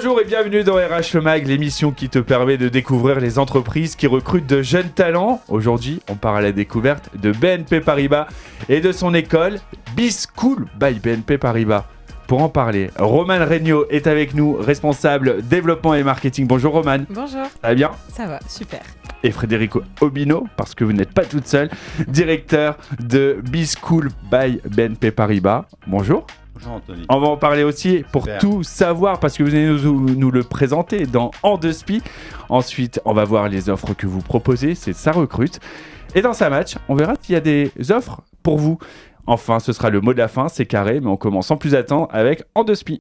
Bonjour et bienvenue dans RH Le Mag, l'émission qui te permet de découvrir les entreprises qui recrutent de jeunes talents. Aujourd'hui, on part à la découverte de BNP Paribas et de son école B-School by BNP Paribas. Pour en parler, Romane Regnault est avec nous, responsable développement et marketing. Bonjour Romane. Bonjour. Ça va bien ? Ça va, super. Et Frédérico Obino, parce que vous n'êtes pas toute seule, directeur de B-School by BNP Paribas. Bonjour. Bonjour Anthony. On va en parler aussi pour tout savoir, parce que vous allez nous le présenter dans En deux Spi. Ensuite, on va voir les offres que vous proposez, c'est Ça recrute. Et dans Ça match, on verra s'il y a des offres pour vous. Enfin, ce sera le mot de la fin, c'est carré, mais on commence sans plus attendre avec En deux Spi.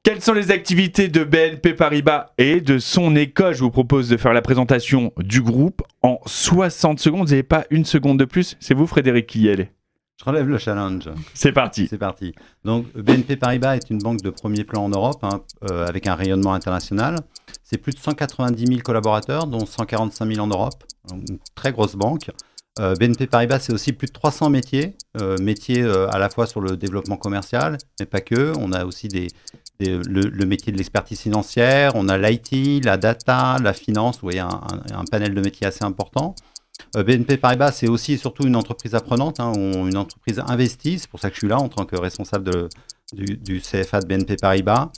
Quelles sont les activités de BNP Paribas et de son école ? Je vous propose de faire la présentation du groupe en 60 secondes. Vous n'avez pas une seconde de plus ? C'est vous, Frédéric, qui y allez ? Je relève le challenge. C'est parti. C'est parti. Donc, BNP Paribas est une banque de premier plan en Europe, avec un rayonnement international. C'est plus de 190 000 collaborateurs, dont 145 000 en Europe. Donc, une très grosse banque. BNP Paribas, c'est aussi plus de 300 métiers. Métiers à la fois sur le développement commercial, mais pas que. On a aussi le métier de l'expertise financière. On a l'IT, la data, la finance. Vous voyez, un panel de métiers assez important. BNP Paribas, c'est aussi et surtout une entreprise apprenante, une entreprise investie. C'est pour ça que je suis là en tant que responsable du CFA de BNP Paribas.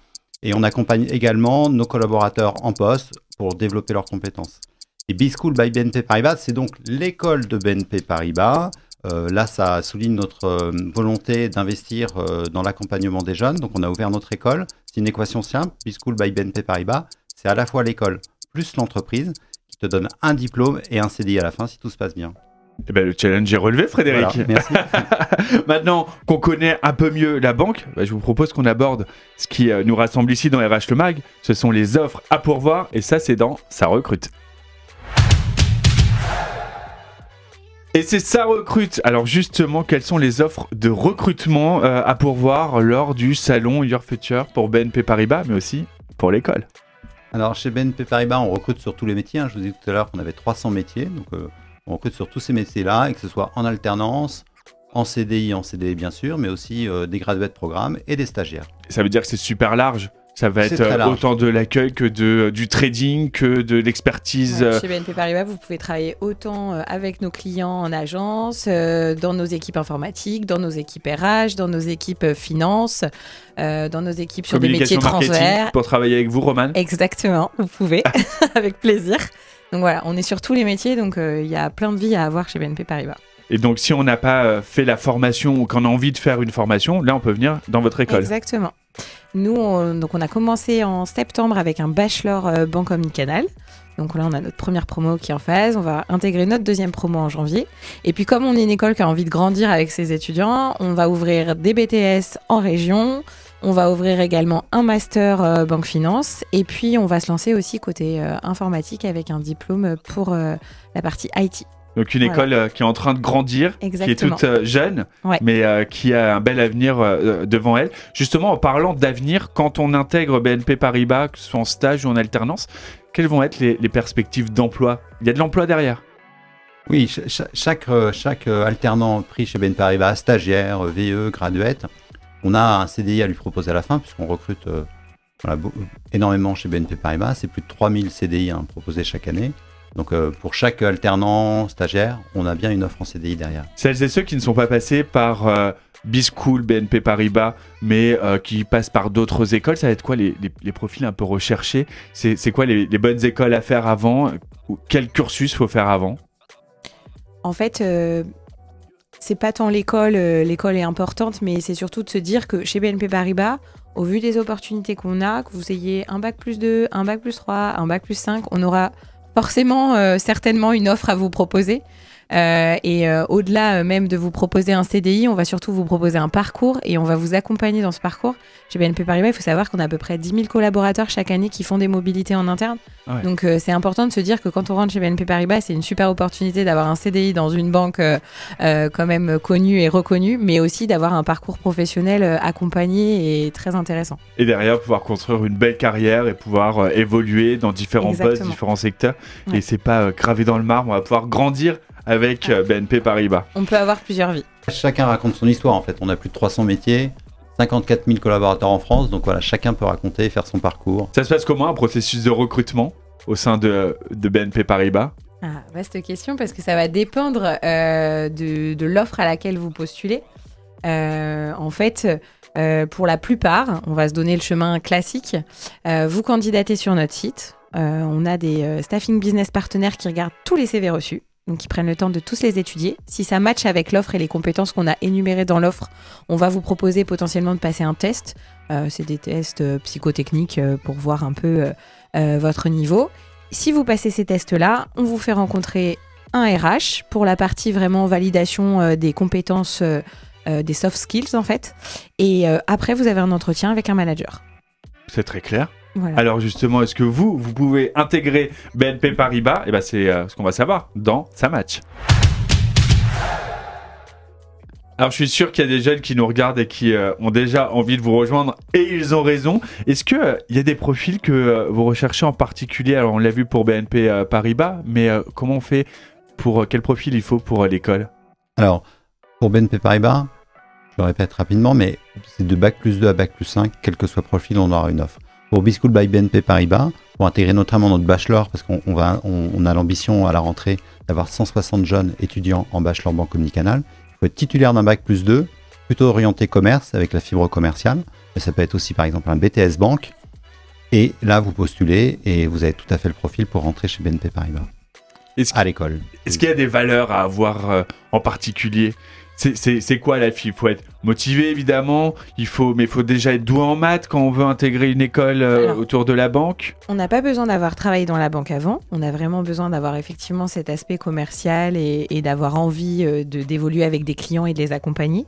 Et on accompagne également nos collaborateurs en poste pour développer leurs compétences. Et B-School by BNP Paribas, c'est donc l'école de BNP Paribas. Là, ça souligne notre volonté d'investir dans l'accompagnement des jeunes. Donc, on a ouvert notre école. C'est une équation simple. B-School by BNP Paribas, c'est à la fois l'école plus l'entreprise qui te donne un diplôme et un CDI à la fin si tout se passe bien. Eh ben, le challenge est relevé, Frédéric. Voilà, merci. Maintenant qu'on connaît un peu mieux la banque, je vous propose qu'on aborde ce qui nous rassemble ici dans RH Le Mag. Ce sont les offres à pourvoir et ça, c'est dans Ça recrute. Et c'est Ça recrute. Alors justement, quelles sont les offres de recrutement à pourvoir lors du salon Your Future pour BNP Paribas, mais aussi pour l'école ? Alors, chez BNP Paribas, on recrute sur tous les métiers. Je vous ai dit tout à l'heure qu'on avait 300 métiers. Donc, on recrute sur tous ces métiers-là, et que ce soit en alternance, en CDI bien sûr, mais aussi des gradués de programme et des stagiaires. Ça veut dire que c'est super large. Ça va être autant de l'accueil que du trading, que de l'expertise. Ouais, chez BNP Paribas, vous pouvez travailler autant avec nos clients en agence, dans nos équipes informatiques, dans nos équipes RH, dans nos équipes finance, dans nos équipes sur des métiers transverses. Pour travailler avec vous, Romane. Exactement, vous pouvez, avec plaisir. Donc voilà, on est sur tous les métiers, donc il y a plein de vie à avoir chez BNP Paribas. Et donc, si on n'a pas fait la formation ou qu'on a envie de faire une formation, là, on peut venir dans votre école. Exactement. Nous, on a commencé en septembre avec un bachelor banque omnicanal. Donc là, on a notre première promo qui est en phase. On va intégrer notre deuxième promo en janvier. Et puis, comme on est une école qui a envie de grandir avec ses étudiants, on va ouvrir des BTS en région. On va ouvrir également un master banque finance. Et puis, on va se lancer aussi côté informatique avec un diplôme pour la partie IT. Donc une école qui est en train de grandir, Exactement. qui est toute jeune, mais qui a un bel avenir devant elle. Justement, en parlant d'avenir, quand on intègre BNP Paribas, que ce soit en stage ou en alternance, quelles vont être les perspectives d'emploi ? Il y a de l'emploi derrière ? Oui, chaque alternant pris chez BNP Paribas, stagiaire, VE, graduate, on a un CDI à lui proposer à la fin, puisqu'on recrute énormément chez BNP Paribas. C'est plus de 3000 CDI proposés chaque année. Donc pour chaque alternant, stagiaire, on a bien une offre en CDI derrière. Celles et ceux qui ne sont pas passés par B-School, BNP Paribas, mais qui passent par d'autres écoles, ça va être quoi les profils un peu recherchés ? C'est quoi les bonnes écoles à faire avant ? Quel cursus faut faire avant ? En fait, c'est pas tant l'école est importante, mais c'est surtout de se dire que chez BNP Paribas, au vu des opportunités qu'on a, que vous ayez un bac plus 2, un bac plus 3, un bac plus 5, on aura forcément, certainement une offre à vous proposer. Au-delà même de vous proposer un CDI, on va surtout vous proposer un parcours et on va vous accompagner dans ce parcours. Chez BNP Paribas, il faut savoir qu'on a à peu près 10 000 collaborateurs chaque année qui font des mobilités en interne. Ouais. Donc, c'est important de se dire que quand on rentre chez BNP Paribas, c'est une super opportunité d'avoir un CDI dans une banque quand même connue et reconnue, mais aussi d'avoir un parcours professionnel accompagné et très intéressant. Et derrière, pouvoir construire une belle carrière et pouvoir évoluer dans différents postes, différents secteurs. Ouais. Et c'est pas gravé dans le marbre, on va pouvoir grandir avec BNP Paribas. On peut avoir plusieurs vies. Chacun raconte son histoire en fait. On a plus de 300 métiers. 54 000 collaborateurs en France, donc voilà, chacun peut raconter et faire son parcours. Ça se passe comment un processus de recrutement au sein de BNP Paribas? Vaste question parce que ça va dépendre de l'offre à laquelle vous postulez. En fait, pour la plupart, on va se donner le chemin classique. Vous candidatez sur notre site. On a des staffing business partenaires qui regardent tous les CV reçus. Donc, ils prennent le temps de tous les étudier. Si ça matche avec l'offre et les compétences qu'on a énumérées dans l'offre, on va vous proposer potentiellement de passer un test. C'est des tests psychotechniques pour voir un peu votre niveau. Si vous passez ces tests-là, on vous fait rencontrer un RH pour la partie vraiment validation des compétences, des soft skills en fait. Et après, vous avez un entretien avec un manager. C'est très clair. Voilà. Alors justement, est-ce que vous pouvez intégrer BNP Paribas? Et ben c'est ce qu'on va savoir dans Ça Match. Alors je suis sûr qu'il y a des jeunes qui nous regardent et qui ont déjà envie de vous rejoindre et ils ont raison. Est-ce qu'il y a des profils que vous recherchez en particulier? Alors on l'a vu pour BNP Paribas, mais comment on fait pour quel profil il faut pour l'école? Alors, pour BNP Paribas, je le répète rapidement, mais c'est de Bac+2 à Bac+5, quel que soit le profil, on aura une offre. Pour B-School by BNP Paribas, pour intégrer notamment notre bachelor, parce qu'on a l'ambition à la rentrée d'avoir 160 jeunes étudiants en bachelor banque omnicanal, il faut être titulaire d'un Bac+2, plutôt orienté commerce avec la fibre commerciale, mais ça peut être aussi par exemple un BTS banque, et là vous postulez et vous avez tout à fait le profil pour rentrer chez BNP Paribas, à l'école. Est-ce qu'il y a des valeurs à avoir en particulier? C'est quoi la fille? Il faut être motivé évidemment, mais il faut déjà être doué en maths quand on veut intégrer une école autour de la banque. On n'a pas besoin d'avoir travaillé dans la banque avant, on a vraiment besoin d'avoir effectivement cet aspect commercial et d'avoir envie d'évoluer avec des clients et de les accompagner.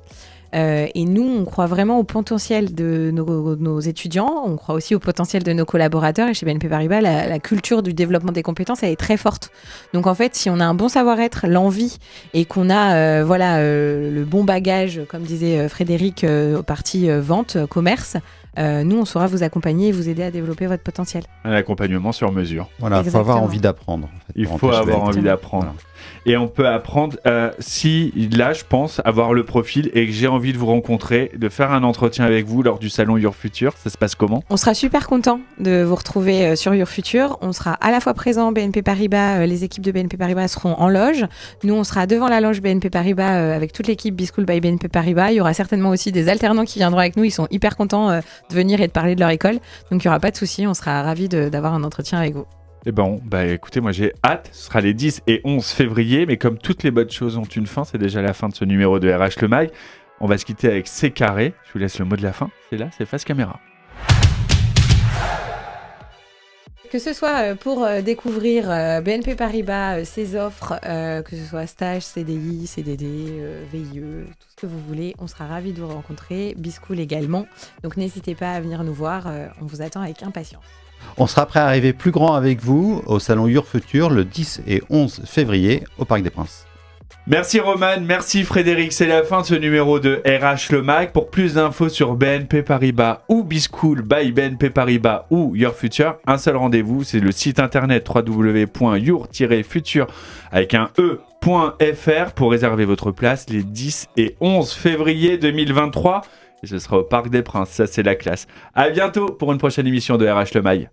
Et nous, on croit vraiment au potentiel de nos étudiants, on croit aussi au potentiel de nos collaborateurs. Et chez BNP Paribas, la culture du développement des compétences, elle est très forte. Donc en fait, si on a un bon savoir-être, l'envie, et qu'on a le bon bagage, comme disait Frédéric, aux parties vente, commerce, nous, on saura vous accompagner et vous aider à développer votre potentiel. Un accompagnement sur mesure. Voilà, il faut avoir envie d'apprendre. En fait, il faut avoir envie d'apprendre. Voilà. Et on peut apprendre, si là, je pense, avoir le profil et que j'ai envie de vous rencontrer, de faire un entretien avec vous lors du salon Your Future, ça se passe comment? On sera super content de vous retrouver sur Your Future. On sera à la fois présent BNP Paribas, les équipes de BNP Paribas seront en loge. Nous, on sera devant la loge BNP Paribas avec toute l'équipe B-School by BNP Paribas. Il y aura certainement aussi des alternants qui viendront avec nous. Ils sont hyper contents de venir et de parler de leur école. Donc, il n'y aura pas de souci. On sera ravis d'avoir un entretien avec vous. Eh ben, écoutez, moi j'ai hâte, ce sera les 10 et 11 février, mais comme toutes les bonnes choses ont une fin, c'est déjà la fin de ce numéro de RH Le Mag. On va se quitter avec C'est Carré, je vous laisse le mot de la fin, c'est là, c'est face caméra. Que ce soit pour découvrir BNP Paribas, ses offres, que ce soit stage, CDI, CDD, VIE, tout ce que vous voulez, on sera ravis de vous rencontrer, B-School également. Donc n'hésitez pas à venir nous voir, on vous attend avec impatience. On sera prêt à arriver plus grand avec vous au salon Your Future le 10 et 11 février au Parc des Princes. Merci Roman, merci Frédéric, c'est la fin de ce numéro de RH Le Mag. Pour plus d'infos sur BNP Paribas ou B-School by BNP Paribas ou Your Future, un seul rendez-vous, c'est le site internet www.your-future avec un e.fr pour réserver votre place les 10 et 11 février 2023. Et ce sera au Parc des Princes, ça c'est la classe. À bientôt pour une prochaine émission de RH Le Mag.